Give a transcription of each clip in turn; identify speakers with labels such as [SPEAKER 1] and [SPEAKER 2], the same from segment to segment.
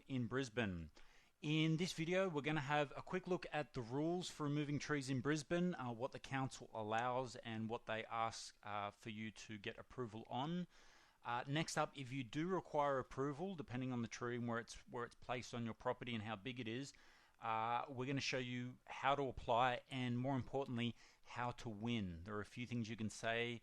[SPEAKER 1] in Brisbane. In this video, we're going to have a quick look at the rules for removing trees in Brisbane, what the council allows and what they ask for you to get approval on. Next up, if you do require approval, depending on the tree and where it's placed on your property and how big it is, we're going to show you how to apply and, more importantly, how to win. There are a few things you can say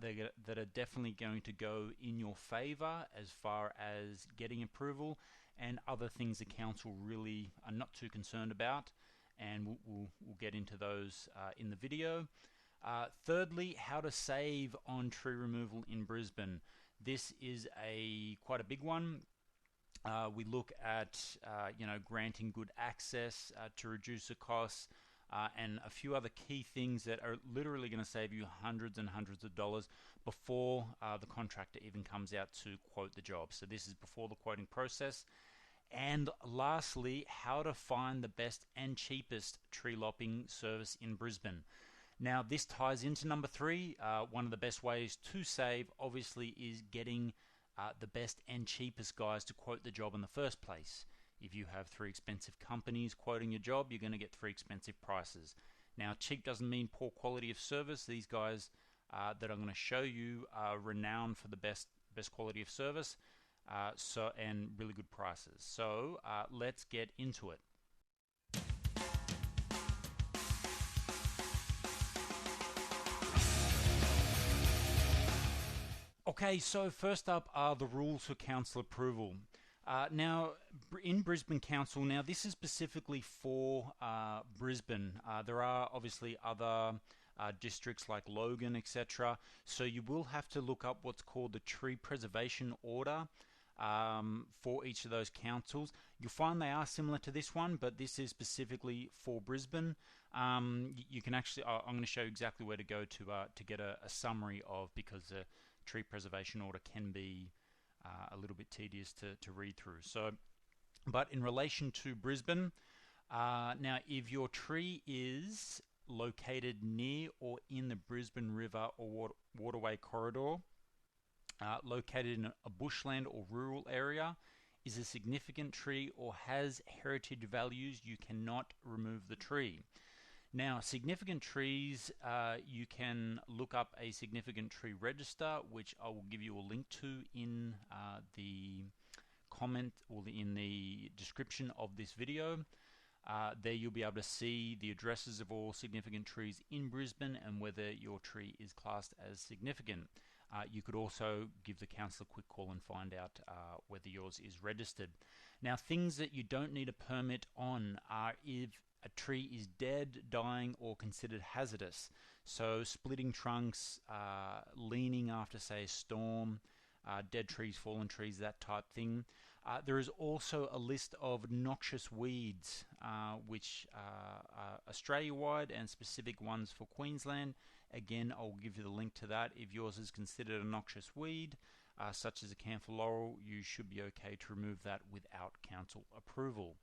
[SPEAKER 1] that are definitely going to go in your favor as far as getting approval, and other things the council really are not too concerned about, and we'll get into those in the video. Thirdly, how to save on tree removal in Brisbane. This is quite a big one. We look at granting good access to reduce the costs, and a few other key things that are literally going to save you hundreds and hundreds of dollars before the contractor even comes out to quote the job. So this is before the quoting process. And lastly, how to find the best and cheapest tree lopping service in Brisbane. Now this ties into number 3. One of the best ways to save obviously is getting the best and cheapest guys to quote the job in the first place. If you have 3 expensive companies quoting your job, you're going to get 3 expensive prices. Now, cheap doesn't mean poor quality of service. These guys that I'm going to show you are renowned for the best quality of service, and really good prices. So let's get into it. Okay, so first up are the rules for council approval. Now, in Brisbane Council, now this is specifically for Brisbane. There are obviously other districts like Logan, etc. So you will have to look up what's called the Tree Preservation Order for each of those councils. You'll find they are similar to this one, but this is specifically for Brisbane. You can actually, I'm going to show you exactly where to go to get a summary of, because the Tree Preservation Order can be a little bit tedious to read through. So, but in relation to Brisbane, now if your tree is located near or in the Brisbane River or waterway corridor, located in a bushland or rural area, is a significant tree or has heritage values, you cannot remove the tree. Now, significant trees, you can look up a significant tree register, which I will give you a link to in the comment or in the description of this video. There you'll be able to see the addresses of all significant trees in Brisbane and whether your tree is classed as significant. You could also give the council a quick call and find out whether yours is registered. Now, things that you don't need a permit on are if a tree is dead, dying, or considered hazardous. So splitting trunks, leaning after, say, a storm, dead trees, fallen trees, that type thing. There is also a list of noxious weeds, which are Australia-wide, and specific ones for Queensland. Again, I'll give you the link to that. If yours is considered a noxious weed, such as a camphor laurel, you should be okay to remove that without council approval.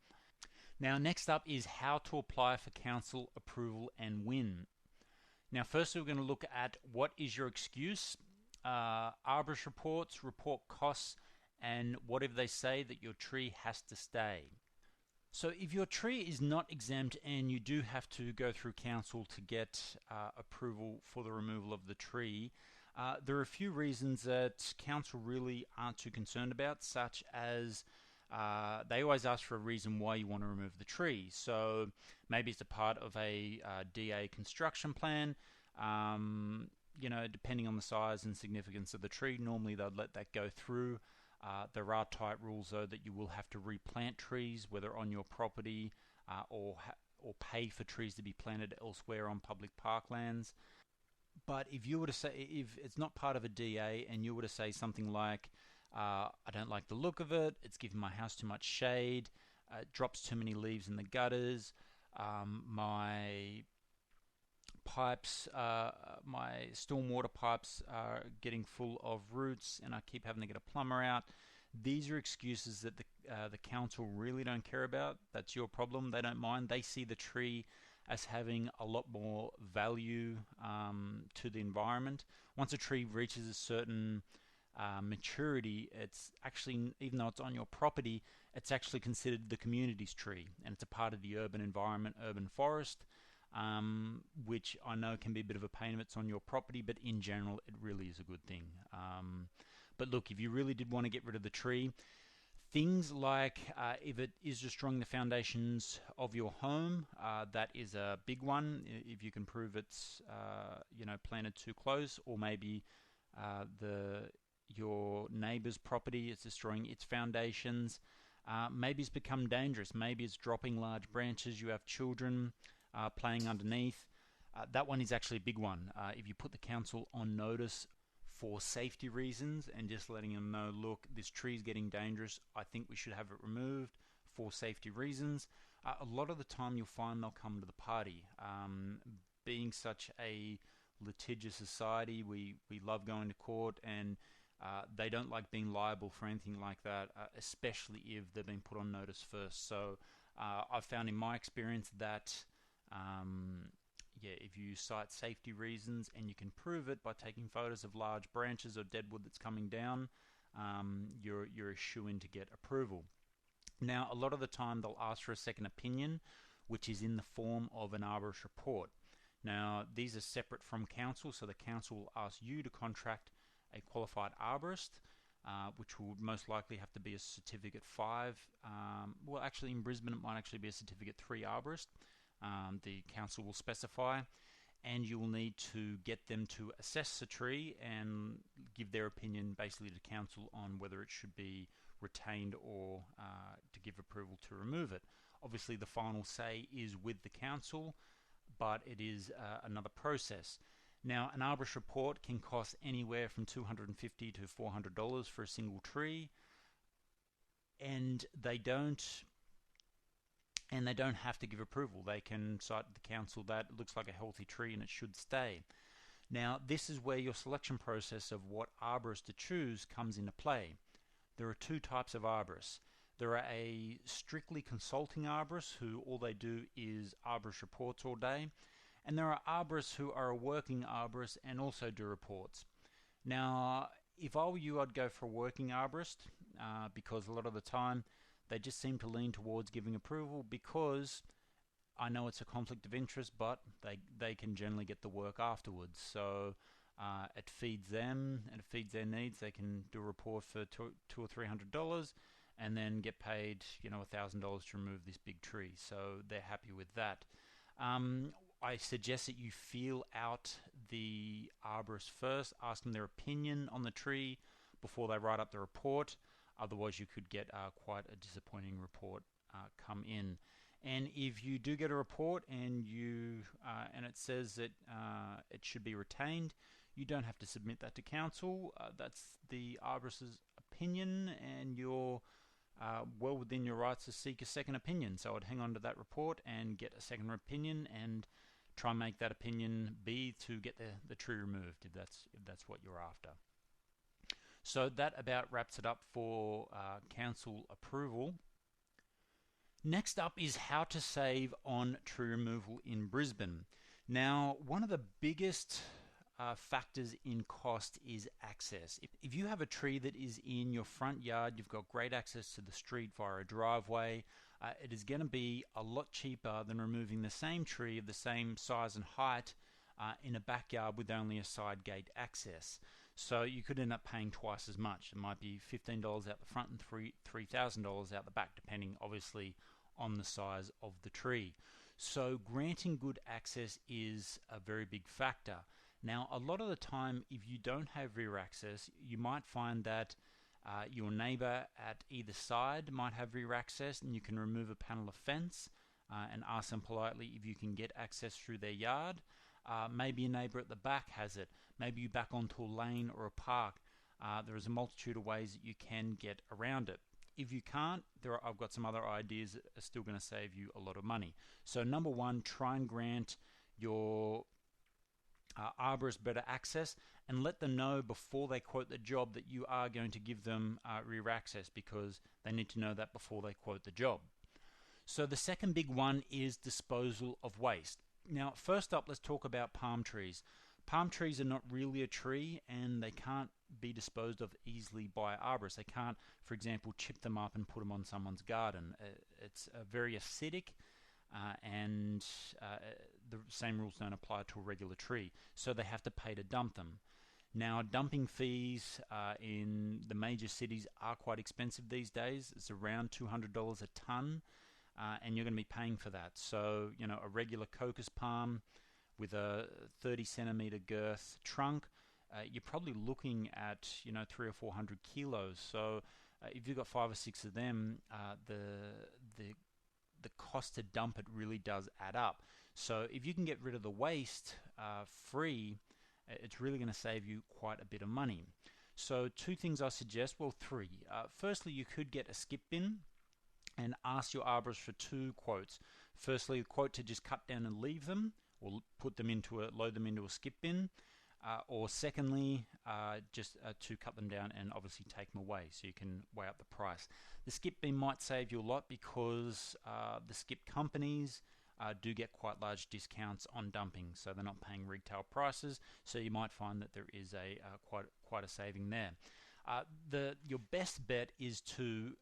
[SPEAKER 1] Now, next up is how to apply for council approval and win. Now, first we're going to look at what is your excuse. Arborist reports, report costs, and what if they say that your tree has to stay. So if your tree is not exempt and you do have to go through council to get approval for the removal of the tree, there are a few reasons that council really aren't too concerned about, such as they always ask for a reason why you want to remove the tree. So maybe it's a part of a DA construction plan. Depending on the size and significance of the tree, normally they'll let that go through. There are tight rules, though, that you will have to replant trees, whether on your property or pay for trees to be planted elsewhere on public parklands. But if you were to say, if it's not part of a DA and you were to say something like, I don't like the look of it, it's giving my house too much shade, it drops too many leaves in the gutters, my pipes, my stormwater pipes are getting full of roots and I keep having to get a plumber out. These are excuses that the council really don't care about. That's your problem. They don't mind. They see the tree as having a lot more value to the environment. Once a tree reaches a certain maturity, it's actually, even though it's on your property, it's actually considered the community's tree, and it's a part of the urban environment, urban forest, which I know can be a bit of a pain if it's on your property, but in general it really is a good thing. But look, if you really did want to get rid of the tree, things like if it is destroying the foundations of your home, that is a big one. If you can prove it's planted too close, or maybe your neighbor's property is destroying its foundations. Maybe it's become dangerous. Maybe it's dropping large branches. You have children playing underneath. That one is actually a big one. If you put the council on notice for safety reasons and just letting them know, look, this tree is getting dangerous, I think we should have it removed for safety reasons. A lot of the time you'll find they'll come to the party. Being such a litigious society, we love going to court, and they don't like being liable for anything like that, especially if they've been put on notice first. So I've found in my experience that if you cite safety reasons and you can prove it by taking photos of large branches or dead wood that's coming down, you're a shoo-in to get approval. Now, a lot of the time they'll ask for a second opinion, which is in the form of an arborist report. Now, these are separate from council, so the council will ask you to contract a qualified arborist, which will most likely have to be a Certificate 5. Well, actually in Brisbane it might actually be a Certificate 3 arborist. The council will specify, and you will need to get them to assess the tree and give their opinion basically to council on whether it should be retained or to give approval to remove it. Obviously the final say is with the council, but it is another process. Now, an arborist report can cost anywhere from $250 to $400 for a single tree, and they don't have to give approval. They can cite to the council that it looks like a healthy tree and it should stay. Now, this is where your selection process of what arborist to choose comes into play. There are two types of arborists. There are a strictly consulting arborist who all they do is arborist reports all day, and there are arborists who are a working arborist and also do reports. Now, if I were you, I'd go for a working arborist because a lot of the time they just seem to lean towards giving approval because I know it's a conflict of interest, but they can generally get the work afterwards. So it feeds them and it feeds their needs. They can do a report for $200 or $300 and then get paid $1,000 to remove this big tree. So they're happy with that. I suggest that you feel out the arborist first, ask them their opinion on the tree before they write up the report. Otherwise you could get quite a disappointing report come in. And if you do get a report and it says that it should be retained, you don't have to submit that to council. That's the arborist's opinion, and you're well within your rights to seek a second opinion. So I'd hang on to that report and get a second opinion and try and make that opinion be to get the tree removed if that's what you're after. So that about wraps it up for council approval. Next up is how to save on tree removal in Brisbane. Now, one of the biggest factors in cost is access. If you have a tree that is in your front yard, you've got great access to the street via a driveway, it is going to be a lot cheaper than removing the same tree of the same size and height in a backyard with only a side gate access. So you could end up paying twice as much. It might be $15 out the front and $3,000 out the back, depending obviously on the size of the tree. So granting good access is a very big factor. Now, a lot of the time, if you don't have rear access, you might find that your neighbor at either side might have rear access, and you can remove a panel of fence and ask them politely if you can get access through their yard. Maybe a neighbor at the back has it. Maybe you back onto a lane or a park. There is a multitude of ways that you can get around it. If you can't, I've got some other ideas that are still going to save you a lot of money. So number one, try and grant your arborist better access, and let them know before they quote the job that you are going to give them rear access, because they need to know that before they quote the job. So the second big one is disposal of waste. Now, first up, let's talk about palm trees. Palm trees are not really a tree, and they can't be disposed of easily by arborists. They can't, for example, chip them up and put them on someone's garden. It's very acidic, and the same rules don't apply to a regular tree, so they have to pay to dump them. Now, dumping fees in the major cities are quite expensive these days. It's around $200 a ton, and you're going to be paying for that. So, you know, a regular cocos palm with a 30 centimeter girth trunk, you're probably looking at, you know, 300 or 400 kilos. So if you've got 5 or 6 of them, the cost to dump it really does add up. So if you can get rid of the waste free, it's really going to save you quite a bit of money. So 2 things I suggest, well 3. Firstly, you could get a skip bin and ask your arborist for 2 quotes. Firstly, a quote to just cut down and leave them, or load them into a skip bin, or secondly, just to cut them down and obviously take them away, so you can weigh up the price. The skip bin might save you a lot because the skip companies do get quite large discounts on dumping, so they're not paying retail prices, so you might find that there is a quite a saving there. Your best bet is to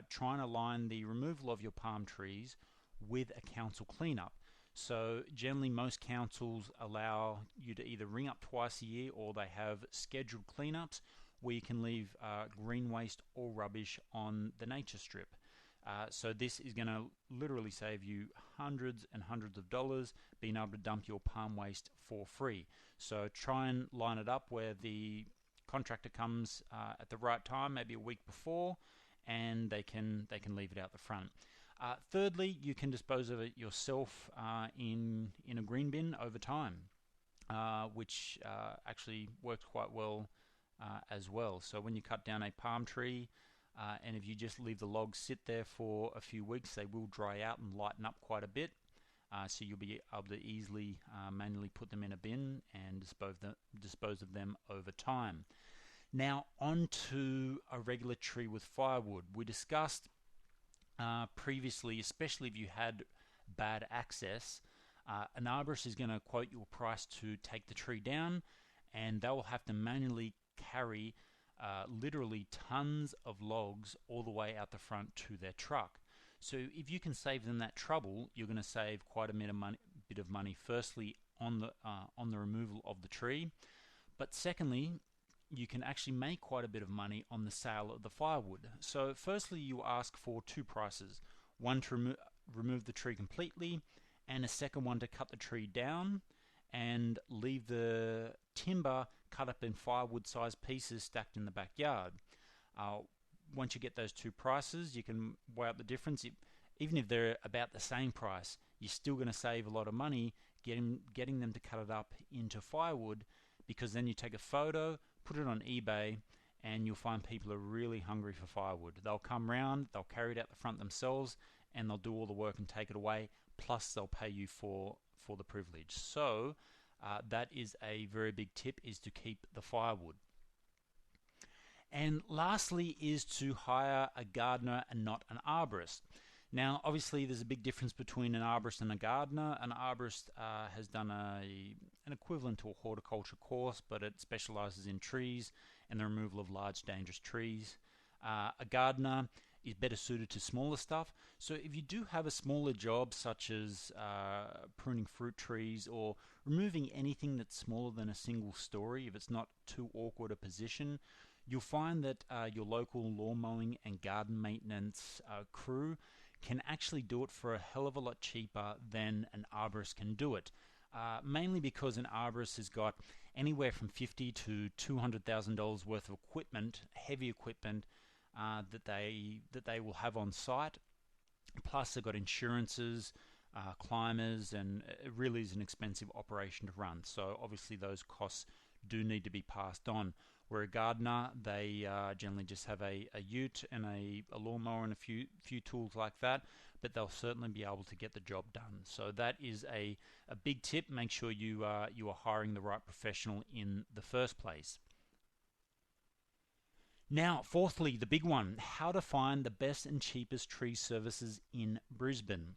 [SPEAKER 1] try and align the removal of your palm trees with a council cleanup. So generally most councils allow you to either ring up twice a year, or they have scheduled cleanups where you can leave green waste or rubbish on the nature strip. So this is going to literally save you hundreds and hundreds of dollars being able to dump your palm waste for free. So try and line it up where the contractor comes at the right time, maybe a week before, and they can leave it out the front. Thirdly, you can dispose of it yourself in a green bin over time, which actually works quite well as well. So when you cut down a palm tree, and if you just leave the logs sit there for a few weeks, they will dry out and lighten up quite a bit. So you'll be able to easily manually put them in a bin and dispose of them over time. Now on to a regular tree with firewood. We discussed previously, especially if you had bad access, an arborist is going to quote you a price to take the tree down, and they will have to manually carry literally tons of logs all the way out the front to their truck. So if you can save them that trouble, you're going to save quite a bit of money. Firstly, on the removal of the tree, but secondly, you can actually make quite a bit of money on the sale of the firewood. So firstly, you ask for 2 prices: one to remove the tree completely, and a second one to cut the tree down and leave the timber cut up in firewood sized pieces stacked in the backyard. Once you get those 2 prices, you can weigh up the difference. Even if they're about the same price, you're still going to save a lot of money getting them to cut it up into firewood, because then you take a photo, put it on eBay, and you'll find people are really hungry for firewood. They'll come round, they'll carry it out the front themselves, and they'll do all the work and take it away, plus they'll pay you for the privilege. So that is a very big tip, is to keep the firewood. And lastly is to hire a gardener and not an arborist. Now obviously there's a big difference between an arborist and a gardener. An arborist has done an equivalent to a horticulture course, but it specializes in trees and the removal of large dangerous trees. A gardener is better suited to smaller stuff. So if you do have a smaller job, such as pruning fruit trees or removing anything that's smaller than a single story, if it's not too awkward a position, you'll find that your local lawn mowing and garden maintenance crew can actually do it for a hell of a lot cheaper than an arborist can do it. Mainly because an arborist has got anywhere from $50,000 to $200,000 worth of equipment, heavy equipment, that they will have on site. Plus they've got insurances, climbers, and it really is an expensive operation to run. So obviously those costs do need to be passed on. Where a gardener, they generally just have a ute and a lawnmower and a few tools like that, but they'll certainly be able to get the job done. So that is a big tip. Make sure you are hiring the right professional in the first place. Now, fourthly, the big one: how to find the best and cheapest tree services in Brisbane.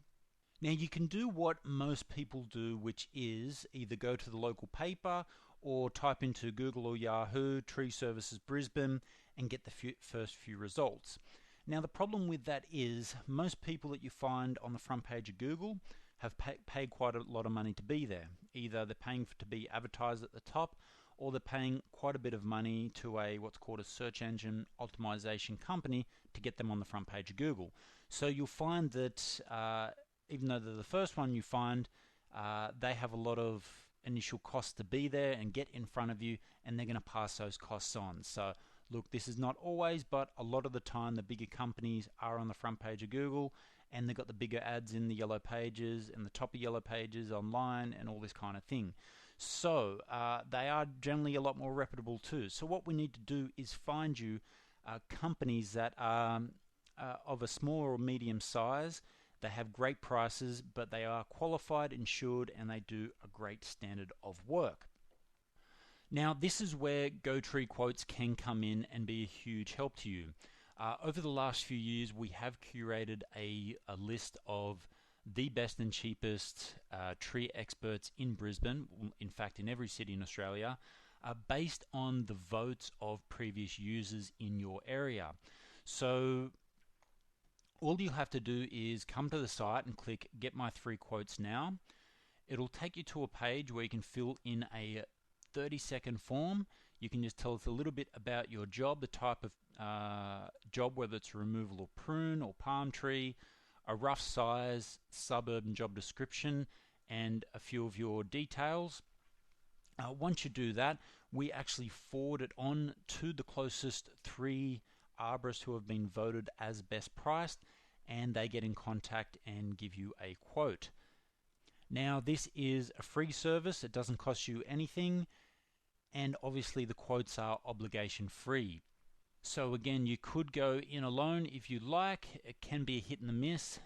[SPEAKER 1] Now, you can do what most people do, which is either go to the local paper or type into Google or Yahoo Tree Services Brisbane and get the first few results. Now the problem with that is most people that you find on the front page of Google have paid quite a lot of money to be there. Either they're paying to be advertised at the top, or they're paying quite a bit of money to a what's called a search engine optimization company to get them on the front page of Google. So you'll find that even though they're the first one you find, they have a lot of initial costs to be there and get in front of you, and they're going to pass those costs on. So look, this is not always, but a lot of the time the bigger companies are on the front page of Google, and they've got the bigger ads in the yellow pages and the top of yellow pages online and all this kind of thing. So they are generally a lot more reputable too. So what we need to do is find you companies that are of a small or medium size. They have great prices, but they are qualified, insured, and they do a great standard of work. Now this is where GoTree quotes can come in and be a huge help to you. Over the last few years we have curated a list of the best and cheapest tree experts in Brisbane, in fact in every city in Australia, based on the votes of previous users in your area. So all you have to do is come to the site and click Get My 3 Quotes Now. It'll take you to a page where you can fill in a 30-second form. You can just tell us a little bit about your job, the type of job, whether it's removal of prune or palm tree, a rough size, suburb and job description, and a few of your details. Once you do that, we actually forward it on to the closest 3 arborists who have been voted as best priced, and they get in contact and give you a quote. Now this is a free service, it doesn't cost you anything, and obviously the quotes are obligation free. So again, you could go in alone if you like. It can be a hit and a miss.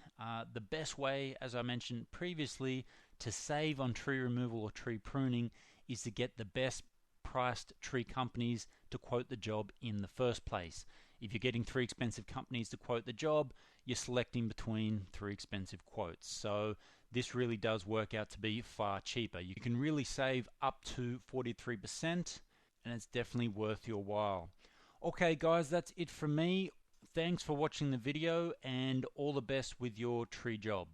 [SPEAKER 1] The best way, as I mentioned previously, to save on tree removal or tree pruning is to get the best priced tree companies to quote the job in the first place. If you're getting 3 expensive companies to quote the job, you're selecting between 3 expensive quotes. So this really does work out to be far cheaper. You can really save up to 43%, and it's definitely worth your while. Okay guys, that's it from me. Thanks for watching the video, and all the best with your tree job.